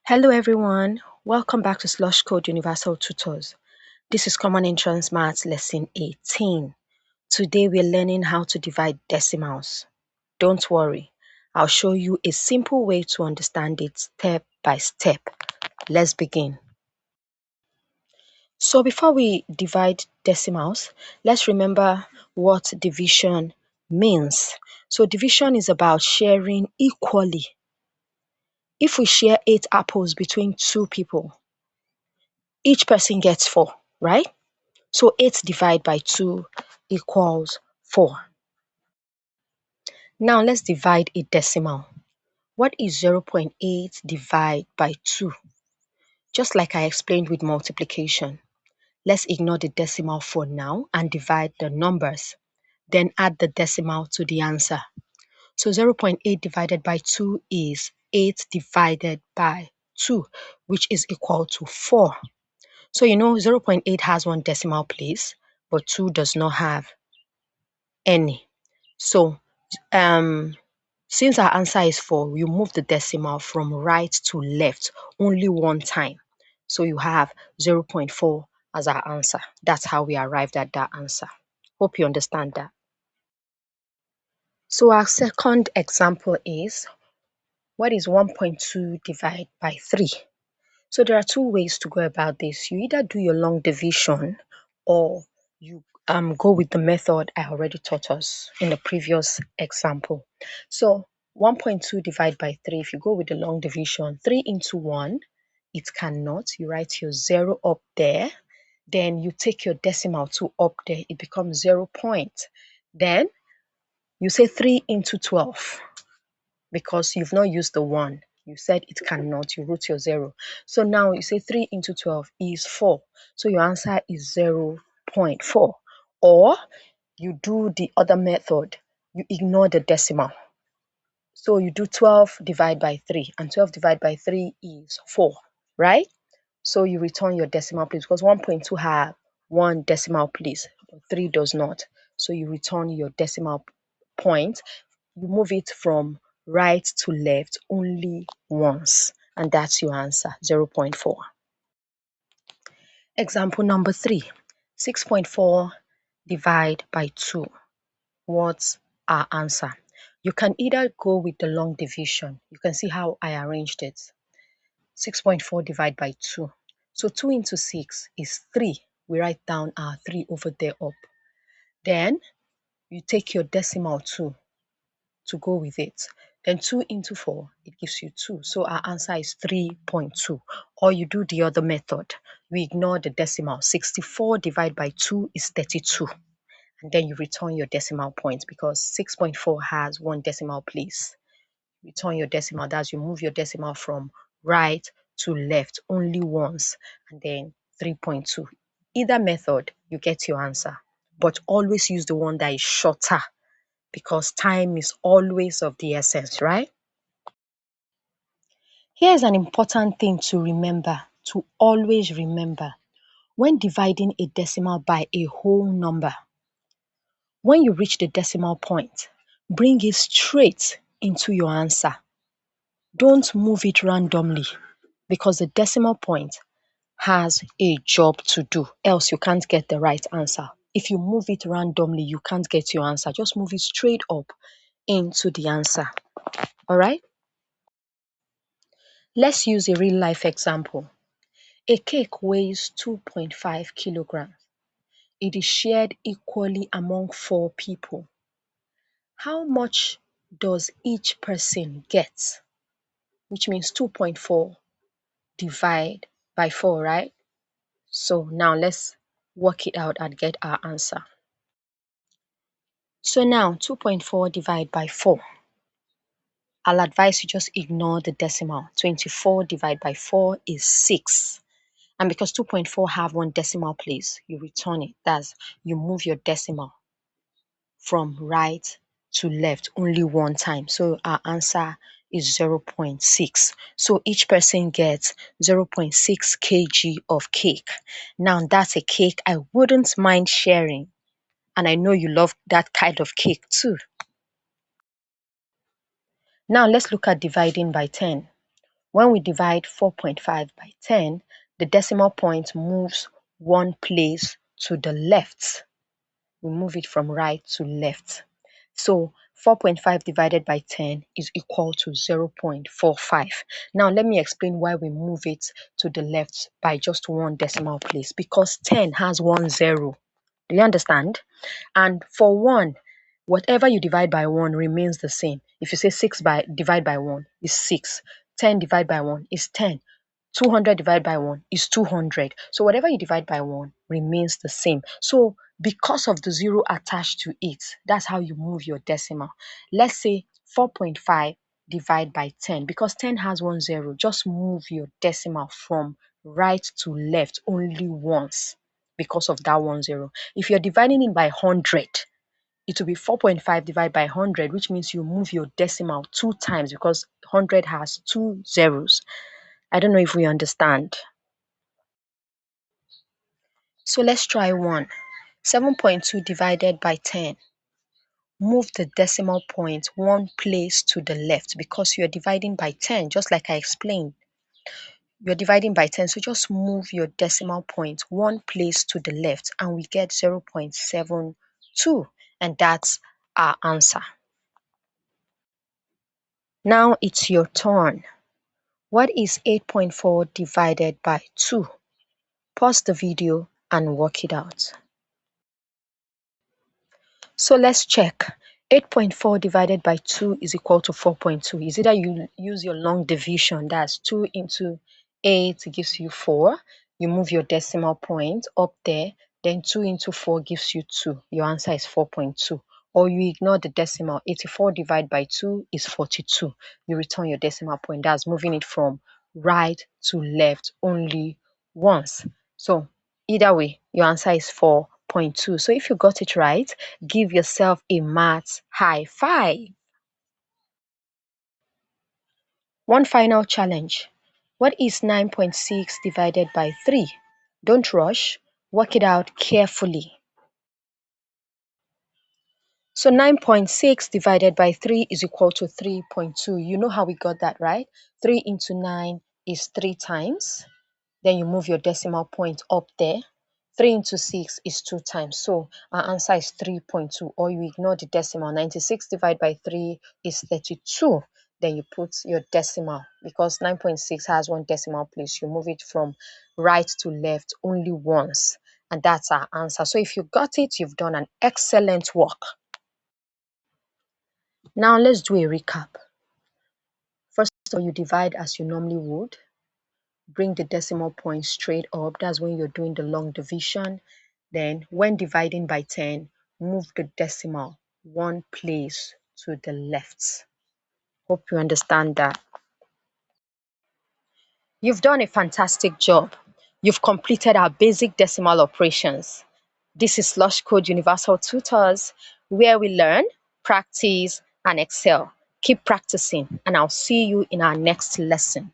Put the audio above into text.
Hello everyone, welcome back to Slush Code Universal Tutors. This is Common Entrance Maths Lesson 18. Today we're learning how to divide decimals. Don't worry, I'll show you a simple way to understand it step by step. Let's begin. So before we divide decimals, let's remember what division means. So division is about sharing equally. If we share 8 apples between 2 people, each person gets 4, right? So 8 divided by 2 equals 4. Now let's divide a decimal. What is 0.8 divided by 2? Just like I explained with multiplication. Let's ignore the decimal for now and divide the numbers. Then add the decimal to the answer. So 0.8 divided by 2 is 8 divided by 2, which is equal to 4. So you know 0.8 has one decimal place, but 2 does not have any. So since our answer is 4, we move the decimal from right to left only one time. So you have 0.4 as our answer. That's how we arrived at that answer. Hope you understand that. So our second example is, what is 1.2 divided by 3? So there are two ways to go about this. You either do your long division or you go with the method I already taught us in the previous example. So 1.2 divided by 3, if you go with the long division, 3 into 1, it cannot. You write your 0 up there. Then you take your decimal 2 up there. It becomes 0 point. Then you say 3 into 12 because you've not used the 1. You said it cannot, you wrote your 0. So now you say 3 into 12 is 4. So your answer is 0.4. Or you do the other method, you ignore the decimal. So you do 12 divided by 3, and 12 divided by 3 is 4, right? So you return your decimal place because 1.2 have one decimal place, but 3 does not. So you return your decimal point. You move it from right to left only once, and that's your answer, 0.4. Example number 3, 6.4 divided by 2. What's our answer? You can either go with the long division. You can see how I arranged it. 6.4 divided by 2. So 2 into 6 is 3. We write down our 3 over there up. Then you take your decimal 2 to go with it. Then 2 into 4, it gives you 2. So our answer is 3.2. Or you do the other method. We ignore the decimal. 64 divided by 2 is 32. And then you return your decimal point because 6.4 has one decimal place. Return your decimal. That's you move your decimal from right to left only once, and then 3.2. Either method, you get your answer. But always use the one that is shorter because time is always of the essence, right? Here's an important thing to remember, to always remember. When dividing a decimal by a whole number, when you reach the decimal point, bring it straight into your answer. Don't move it randomly because the decimal point has a job to do, else you can't get the right answer. If you move it randomly, you can't get your answer. Just move it straight up into the answer. All right? Let's use a real life example. A cake weighs 2.5 kilograms. It is shared equally among 4 people. How much does each person get? Which means 2.4 divided by 4, right? So now let's work it out and get our answer. So now 2.4 divided by 4. I'll advise you just ignore the decimal. 24 divided by 4 is 6. And because 2.4 have one decimal place, you return it. That's you move your decimal from right to left only one time. So our answer is 0.6. So each person gets 0.6 kg of cake. Now that's a cake I wouldn't mind sharing. And I know you love that kind of cake too. Now let's look at dividing by 10. When we divide 4.5 by 10, the decimal point moves one place to the left. We move it from right to left. So 4.5 divided by 10 is equal to 0.45. Now let me explain why we move it to the left by just one decimal place. Because 10 has one zero. Do you understand? And for 1, whatever you divide by 1 remains the same. If you say 6 divide by 1 is 6. 10 divide by 1 is 10. 200 divided by 1 is 200. So whatever you divide by 1 remains the same. So because of the zero attached to it, that's how you move your decimal. Let's say 4.5 divide by 10. Because 10 has one zero, just move your decimal from right to left only once because of that one zero. If you're dividing it by 100, it will be 4.5 divided by 100, which means you move your decimal 2 times because 100 has 2 zeros. I don't know if we understand. So let's try 1. 7.2 divided by 10. Move the decimal point one place to the left because you're dividing by 10, just like I explained. You're dividing by 10, so just move your decimal point one place to the left and we get 0.72, and that's our answer. Now it's your turn. What is 8.4 divided by 2? Pause the video and work it out. So let's check. 8.4 divided by 2 is equal to 4.2. Is either you use your long division, that's 2 into 8 gives you 4. You move your decimal point up there, then 2 into 4 gives you 2. Your answer is 4.2. Or you ignore the decimal. 84 divided by 2 is 42. You return your decimal point. That's moving it from right to left only once. So either way, your answer is 4.2. So if you got it right, give yourself a maths high five. One final challenge. What is 9.6 divided by 3? Don't rush. Work it out carefully. So 9.6 divided by 3 is equal to 3.2. You know how we got that, right? 3 into 9 is 3 times. Then you move your decimal point up there. 3 into 6 is 2 times. So our answer is 3.2. Or you ignore the decimal. 96 divided by 3 is 32. Then you put your decimal. Because 9.6 has one decimal place, you move it from right to left only once. And that's our answer. So if you got it, you've done an excellent work. Now let's do a recap. First of all, you divide as you normally would. Bring the decimal point straight up. That's when you're doing the long division. Then when dividing by 10, move the decimal one place to the left. Hope you understand that. You've done a fantastic job. You've completed our basic decimal operations. This is Slush Code Universal Tutors, where we learn, practice, and excel. Keep practicing, and I'll see you in our next lesson.